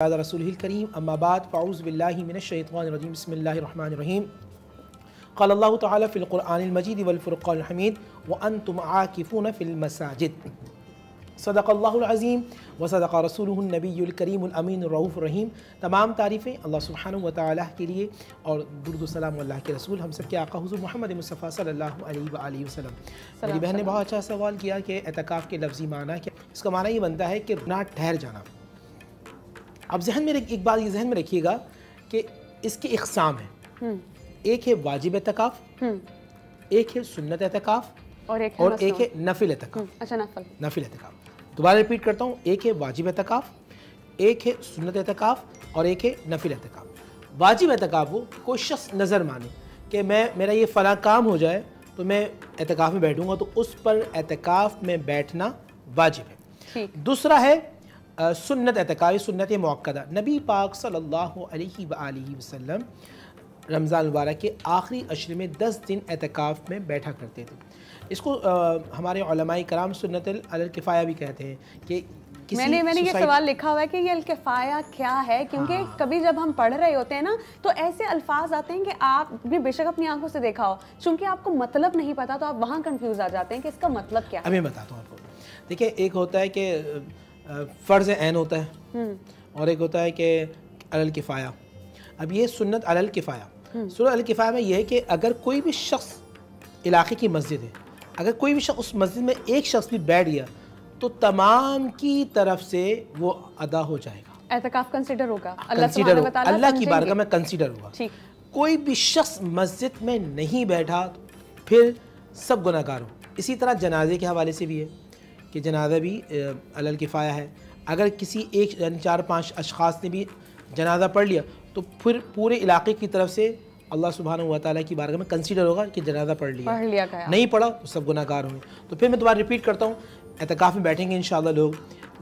رسولہ الکریم اما بعد فاعوذ باللہ من الشیطان الرجیم بسم اللہ الرحمن الرحیم قال اللہ تعالی فی القرآن المجید والفرقان الحمید وانتم عاکفون فی المساجد صدق اللہ العظیم وصدق رسولہ النبی الکریم الامین الرؤوف الرحیم۔ تمام تعریفیں اللہ سبحانہ وتعالی کے لیے اور درود و سلام اللہ کے رسول ہم سب کے آقا حضور محمد مصطفیٰ صلی اللہ علیہ وآلہ وسلم۔ میری بہن نے بہت اچھا سوال کیا کہ اعتکاف کے لفظی معنی کیا؟ اس کا معنی یہ بنتا ہے کہ رکنا ٹھہر جانا۔ اب ذہن میں ایک بات یہ ذہن میں رکھیے گا کہ اس کے اقسام ہیں، ایک ہے واجب اعتکاف، ایک ہے سنت اعتکاف اور ایک ہے نفل اعتکاف۔ اچھا نفل اعتکاف دوبارہ ریپیٹ کرتا ہوں، ایک ہے واجب اعتکاف، ایک ہے سنت اعتکاف اور ایک ہے نفل اعتکاف۔ واجب اعتکاف وہ کوئی شخص نظر مانے کہ میرا یہ فلاں کام ہو جائے تو میں اعتکاف میں بیٹھوں گا، تو اس پر اعتکاف میں بیٹھنا واجب ہے۔ دوسرا ہے سنت اعتکاف، سنت موقدہ۔ نبی پاک صلی اللہ علیہ وآلہ وسلم رمضان مبارک کے آخری عشر میں 10 دن اعتکاف میں بیٹھا کرتے تھے۔ اس کو ہمارے علماء کرام سنت الکفایہ بھی کہتے ہیں کہ میں نے یہ سوال لکھا ہوا ہے کہ یہ الکفایہ کیا ہے، کیونکہ کبھی جب ہم پڑھ رہے ہوتے ہیں نا تو ایسے الفاظ آتے ہیں کہ آپ نے بے شک اپنی آنکھوں سے دیکھا ہو، چونکہ آپ کو مطلب نہیں پتا تو آپ وہاں کنفیوز آ جاتے ہیں کہ اس کا مطلب کیا ہے۔ اب میں بتاتا ہوں آپ کو۔ دیکھیں، ایک ہوتا ہے کہ فرض عین ہوتا ہے اور ایک ہوتا ہے کہ علی الکفایہ۔ اب یہ سنت علی الکفایہ، سنت علی الکفایہ میں یہ ہے کہ اگر کوئی بھی شخص، علاقے کی مسجد ہے، اگر کوئی بھی شخص اس مسجد میں ایک شخص بھی بیٹھ گیا تو تمام کی طرف سے وہ ادا ہو جائے گا، اعتکاف کنسیڈر ہوگا، اللہ کی بارگاہ میں کنسیڈر ہوگا۔ کوئی بھی شخص مسجد میں نہیں بیٹھا پھر سب گناہ گار ہو۔ اسی طرح جنازے کے حوالے سے بھی ہے کہ جنازہ بھی علی الکفایہ ہے۔ اگر کسی ایک 4-5 اشخاص نے بھی جنازہ پڑھ لیا تو پھر پورے علاقے کی طرف سے اللہ سبحانہ وتعالی کی بارگاہ میں کنسیڈر ہوگا کہ جنازہ پڑھ لیا، نہیں پڑھا تو سب گناہ گار ہوں گے۔ تو پھر میں دوبارہ ریپیٹ کرتا ہوں، اعتکاف میں بیٹھیں گے انشاءاللہ لوگ،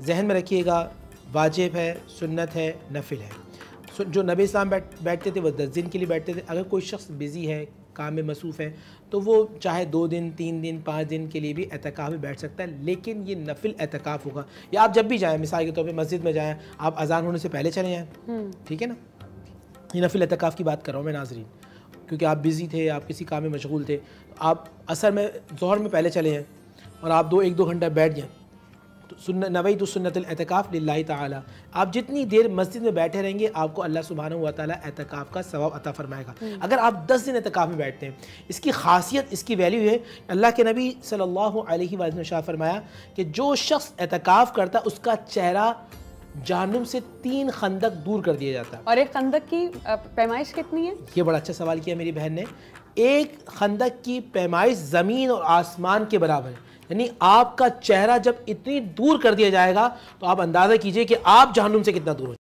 ذہن میں رکھیے گا واجب ہے، سنت ہے، نفل ہے۔ جو نبی اسلام بیٹھتے تھے وہ 10 دن کے لیے بیٹھتے تھے۔ اگر کوئی شخص بزی ہے، کام میں مصروف ہے، تو وہ چاہے 2 دن، 3 دن، 5 دن کے لیے بھی اعتکاف میں بیٹھ سکتا ہے، لیکن یہ نفل اعتکاف ہوگا۔ یا آپ جب بھی جائیں، مثال کے طور پہ مسجد میں جائیں، آپ اذان ہونے سے پہلے چلے جائیں، ٹھیک ہے نا؟ یہ نفل اعتکاف کی بات کر رہا ہوں میں ناظرین، کیونکہ آپ بزی تھے، آپ کسی کام میں مشغول تھے، آپ عصر میں، ظہر میں پہلے چلے جائیں اور آپ 1-2 گھنٹہ بیٹھ جائیں، تو نویت سنت الاعتکاف للہ تعالی۔ آپ جتنی دیر مسجد میں بیٹھے رہیں گے آپ کو اللہ سبحانہ وتعالی اعتکاف کا ثواب عطا فرمائے گا۔ اگر آپ 10 دن اعتکاف میں بیٹھتے ہیں، اس کی خاصیت، اس کی ویلیو ہے، اللہ کے نبی صلی اللہ علیہ وسلم نے ارشاد فرمایا کہ جو شخص اعتکاف کرتا اس کا چہرہ جہنم سے 3 خندق دور کر دیا جاتا ہے۔ اور ایک خندق کی پیمائش کتنی ہے؟ یہ بڑا اچھا سوال کیا میری بہن نے۔ ایک خندق کی پیمائش زمین اور آسمان کے برابر ہے، یعنی آپ کا چہرہ جب اتنی دور کر دیا جائے گا تو آپ اندازہ کیجئے کہ آپ جہنم سے کتنا دور ہو۔